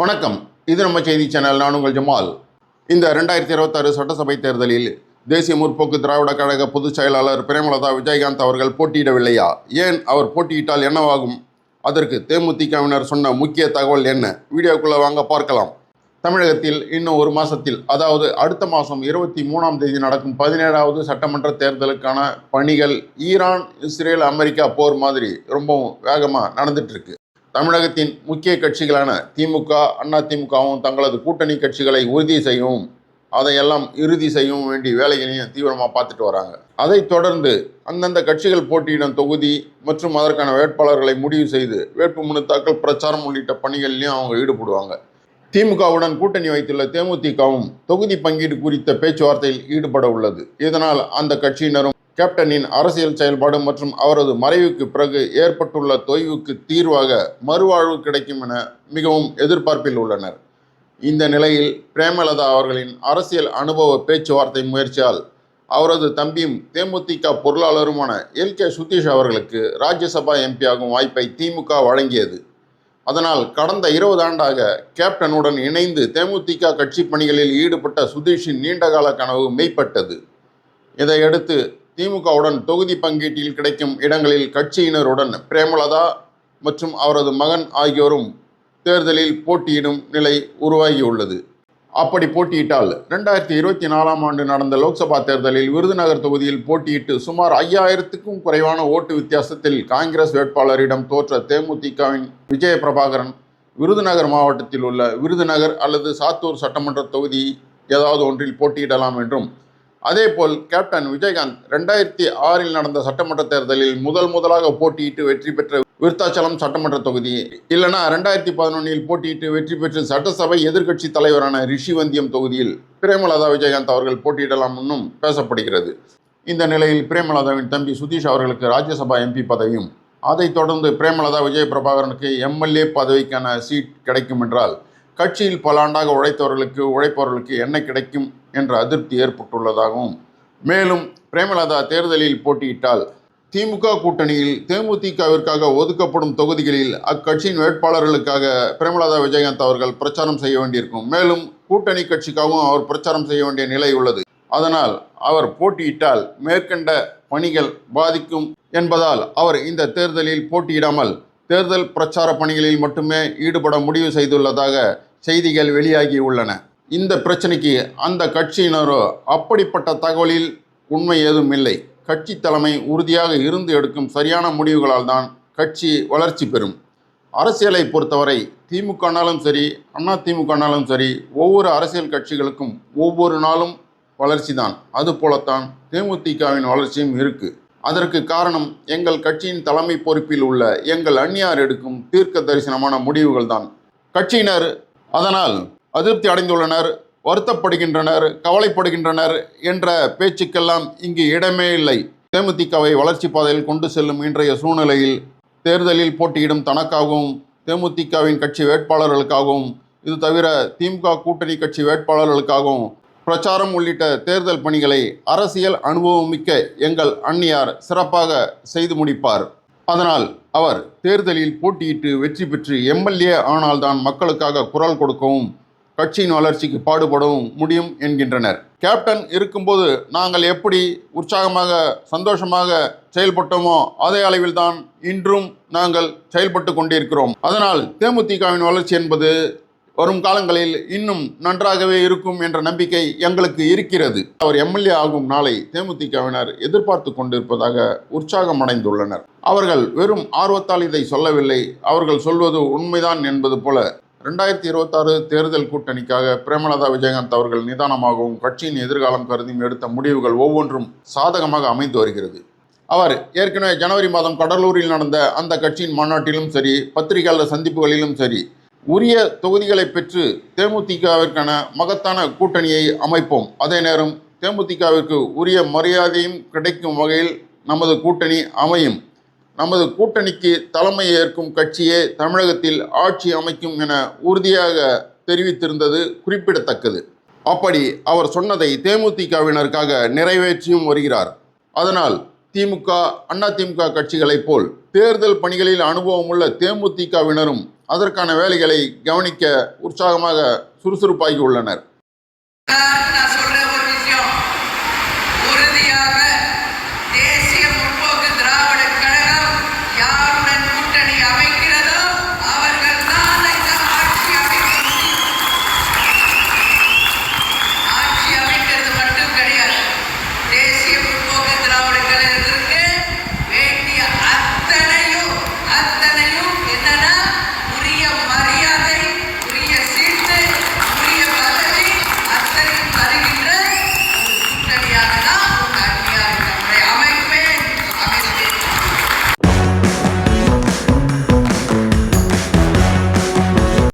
வணக்கம். இது நம்ம செய்தி சேனல். நான் உங்கள் ஜமால். இந்த 2026 சட்டசபை தேர்தலில் தேசிய முற்போக்கு திராவிட கழக பொதுச் செயலாளர் பிரேமலதா விஜயகாந்த் அவர்கள் போட்டியிடவில்லையா? ஏன் அவர் போட்டியிட்டால் என்னவாகும்? அதற்கு தேமுதிகவினர் சொன்ன முக்கிய தகவல் என்ன? வீடியோக்குள்ள வாங்க பார்க்கலாம். தமிழகத்தில் இன்னும் ஒரு மாசத்தில், அதாவது அடுத்த மாதம் 23ஆம் தேதி நடக்கும் 17வது சட்டமன்ற தேர்தலுக்கான பணிகள் ஈரான், இஸ்ரேல், அமெரிக்கா போர் மாதிரி ரொம்பவும் வேகமாக நடந்துட்டு இருக்கு. தமிழகத்தின் முக்கிய கட்சிகளான திமுக, அதிமுகவும் தங்களது கூட்டணி கட்சிகளை உறுதி செய்யவும், அதையெல்லாம் இறுதி செய்யவும் வேண்டிய வேலைகளையும் தீவிரமாக பார்த்துட்டு வராங்க. அதைத் தொடர்ந்து அந்தந்த கட்சிகள் போட்டியிடும் தொகுதி மற்றும் அதற்கான வேட்பாளர்களை முடிவு செய்து வேட்புமனு தாக்கல், பிரச்சாரம் உள்ளிட்ட பணிகள்லையும் அவங்க ஈடுபடுவாங்க. திமுகவுடன் கூட்டணி வைத்துள்ள தேமுதிகவும் தொகுதி பங்கீடு குறித்த பேச்சுவார்த்தையில் ஈடுபட உள்ளது. இதனால் அந்த கட்சியினரும் கேப்டனின் அரசியல் செயல்பாடு மற்றும் அவரது மறைவுக்கு பிறகு ஏற்பட்டுள்ள தொய்வுக்கு தீர்வாக மறுவாழ்வு கிடைக்கும் என மிகவும் எதிர்பார்ப்பில் உள்ளனர். இந்த நிலையில் பிரேமலதா அவர்களின் அரசியல் அனுபவ பேச்சுவார்த்தை முயற்சியால் அவரது தம்பியும் தேமுதிக பொருளாளருமான LK சுதீஷ் அவர்களுக்கு ராஜ்யசபா MP ஆகும் வாய்ப்பை திமுக வழங்கியது. அதனால் கடந்த 20 ஆண்டாக கேப்டனுடன் இணைந்து தேமுதிக கட்சி பணிகளில் ஈடுபட்ட சுதீஷின் நீண்டகால கனவு மெய்ப்பட்டது. இதையடுத்து திமுகவுடன் தொகுதி பங்கீட்டில் கிடைக்கும் இடங்களில் கட்சியினருடன் பிரேமலதா மற்றும் அவரது மகன் ஆகியோரும் தேர்தலில் போட்டியிடும் நிலை உருவாகியுள்ளது. அப்படி போட்டியிட்டால் 2024ஆம் ஆண்டு நடந்த லோக்சபா தேர்தலில் விருதுநகர் தொகுதியில் போட்டியிட்டு சுமார் 5000க்கும் குறைவான ஓட்டு வித்தியாசத்தில் காங்கிரஸ் வேட்பாளரிடம் தோற்ற தேமுதிகவின் விஜய பிரபாகரன் விருதுநகர் மாவட்டத்தில் உள்ள விருதுநகர் அல்லது சாத்தூர் சட்டமன்ற தொகுதி ஏதாவது ஒன்றில் போட்டியிடலாம் என்றும், அதேபோல் கேப்டன் விஜயகாந்த் 2006இல் நடந்த சட்டமன்ற தேர்தலில் முதலாக போட்டியிட்டு வெற்றி பெற்ற விருத்தாச்சலம் சட்டமன்ற தொகுதி, இல்லைனா 2011இல் போட்டியிட்டு வெற்றி பெற்று சட்டசபை எதிர்க்கட்சி தலைவரான ரிஷிவந்தியம் தொகுதியில் பிரேமலதா விஜயகாந்த் அவர்கள் போட்டியிடலாம் என்னும் பேசப்படுகிறது. இந்த நிலையில் பிரேமலதாவின் தம்பி சுதீஷ் அவர்களுக்கு ராஜ்யசபா MP பதவியும், அதைத் தொடர்ந்து பிரேமலதா விஜய பிரபாகரனுக்கு MLA பதவிக்கான சீட் கிடைக்கும் என்றால் கட்சியில் பல ஆண்டாக உழைப்பவர்களுக்கு என்ன கிடைக்கும் என்ற அதிருப்தி ஏற்பட்டுள்ளதாகவும், மேலும் பிரேமலதா தேர்தலில் போட்டியிட்டால் திமுக கூட்டணியில் தேமுதிகவிற்காக ஒதுக்கப்படும் தொகுதிகளில் அக்கட்சியின் வேட்பாளர்களுக்காக பிரேமலதா விஜயகாந்த் அவர்கள் பிரச்சாரம் செய்ய வேண்டியிருக்கும். மேலும் கூட்டணி கட்சிக்காகவும் அவர் பிரச்சாரம் செய்ய வேண்டிய நிலை உள்ளது. அதனால் அவர் போட்டியிட்டால் மேற்கண்ட பணிகள் பாதிக்கும் என்பதால் அவர் இந்த தேர்தலில் போட்டியிடாமல் தேர்தல் பிரச்சார பணிகளில் மட்டுமே ஈடுபட முடிவு செய்துள்ளதாக செய்திகள் வெளியாகியுள்ளன. இந்த பிரச்சனைக்கு அந்த கட்சியினரோ அப்படிப்பட்ட தகவலில் உண்மை ஏதும் இல்லை, கட்சி தலைமை உறுதியாக இருந்து எடுக்கும் சரியான முடிவுகளால் தான் கட்சி வளர்ச்சி பெறும். அரசியலை பொறுத்தவரை திமுகனாலும் சரி, அதிமுகனாலும் சரி, ஒவ்வொரு அரசியல் கட்சிகளுக்கும் ஒவ்வொரு நாளும் வளர்ச்சி தான். அதுபோலத்தான் தேமுதிகவின் வளர்ச்சியும் இருக்கு. அதற்கு காரணம் எங்கள் கட்சியின் தலைமை பொறுப்பில் உள்ள எங்கள் அந்நியார் எடுக்கும் தீர்க்க தரிசனமான முடிவுகள் தான். கட்சியினர் அதனால் அதிருப்தி அடைந்துள்ளனர், வருத்தப்படுகின்றனர், கவலைப்படுகின்றனர் என்ற பேச்சுக்கெல்லாம் இங்கு இடமே இல்லை. தேமுதிகவை வளர்ச்சி பாதையில் கொண்டு செல்லும் இன்றைய சூழ்நிலையில் தேர்தலில் போட்டியிடும் தனக்காகவும், தேமுதிகவின் கட்சி வேட்பாளர்களுக்காகவும், இது தவிர திமுக கூட்டணி கட்சி வேட்பாளர்களுக்காகவும் பிரச்சாரம் உள்ளிட்ட தேர்தல் பணிகளை அரசியல் அனுபவமிக்க எங்கள் அந்நியார் சிறப்பாக செய்து முடிப்பார். அதனால் அவர் தேர்தலில் போட்டியிட்டு வெற்றி பெற்று MLA ஆனால்தான் மக்களுக்காக குரல் கொடுக்கவும் கட்சியின் வளர்ச்சிக்கு பாடுபடவும் முடியும் என்கின்றனர். கேப்டன் இருக்கும்போது நாங்கள் எப்படி உற்சாகமாக சந்தோஷமாக செயல்பட்டோமோ அதே அளவில்தான் இன்றும் நாங்கள் செயல்பட்டு கொண்டிருக்கிறோம். அதனால் தேமுதிகவின் வளர்ச்சி என்பது வரும் காலங்களில் இன்னும் நன்றாகவே இருக்கும் என்ற நம்பிக்கை எங்களுக்கு இருக்கிறது. அவர் MLA ஆகும் நாளை தேமுதிகவினர் எதிர்பார்த்து கொண்டிருப்பதாக உற்சாகம் அடைந்துள்ளனர். அவர்கள் வெறும் ஆர்வத்தால் இதை சொல்லவில்லை, அவர்கள் சொல்வது உண்மைதான் என்பது போல 2026 தேர்தல் கூட்டணிக்காக பிரேமலதா விஜயகாந்த் அவர்கள் நிதானமாகவும் கட்சியின் எதிர்காலம் கருதியும் எடுத்த முடிவுகள் ஒவ்வொன்றும் சாதகமாக அமைந்து வருகிறது. அவர் ஏற்கனவே ஜனவரி மாதம் கடலூரில் நடந்த அந்த கட்சியின் மாநாட்டிலும் சரி, பத்திரிகையாளர் சந்திப்புகளிலும் சரி, உரிய தொகுதிகளை பெற்று தேமுதிகவிற்கான மகத்தான கூட்டணியை அமைப்போம், அதே நேரம் தேமுதிகவிற்கு உரிய மரியாதையும் கிடைக்கும் வகையில் நமது கூட்டணி அமையும், நமது கூட்டணிக்கு தலைமை ஏற்கும் கட்சியே தமிழகத்தில் ஆட்சி அமைக்கும் என உறுதியாக தெரிவித்திருந்தது குறிப்பிடத்தக்கது. அப்படி அவர் சொன்னதை தேமுதிகவினருக்காக நிறைவேற்றியும் வருகிறார். அதனால் திமுக, அதிமுக கட்சிகளைப் போல் தேர்தல் பணிகளில் அனுபவமுள்ள தேமுதிகவினரும் அதற்கான வேலைகளை கவனிக்க உற்சாகமாக சுறுசுறுப்பாகி உள்ளனர். நான்